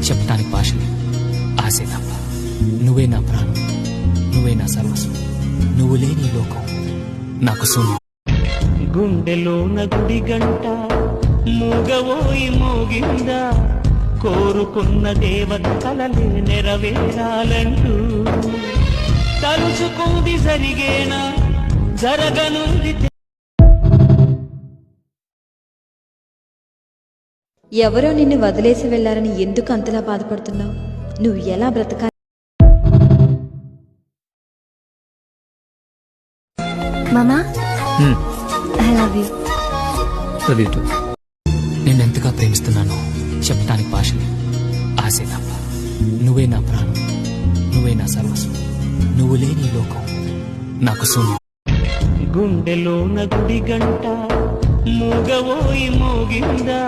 చెప్పటానికి భాషలే ఆశే తప్ప. నువ్వే నా ప్రాణం, నువ్వే నా సర్వస్వం, నువ్వు లేని లోకం నాకు శూన్యం. గుండెలోన గుడి గంట మూగవోయి మోగిందా, కోరుకున్న దేవత కలలే నెరవేరాలంటూ. తలుచుకుంది జరిగేనా, జరగనుంది. ఎవరో నిన్ను వదిలేసి వెళ్లారని ఎందుకు అంతలా బాధపడుతున్నావు? నువ్వు ఎలా బ్రతకాలి? మామా, ఐ లవ్ యూ. నేనెంతగా ప్రేమిస్తున్నానో చెప్పటానికి భాషలే ఆశే తప్ప. నువ్వే నా ప్రాణం, నువ్వే నా సర్వస్వం, నువ్వు లేని లోకం నాకు శూన్యం. గుండెలోన గుడి గంట మూగవోయి మోగిందా,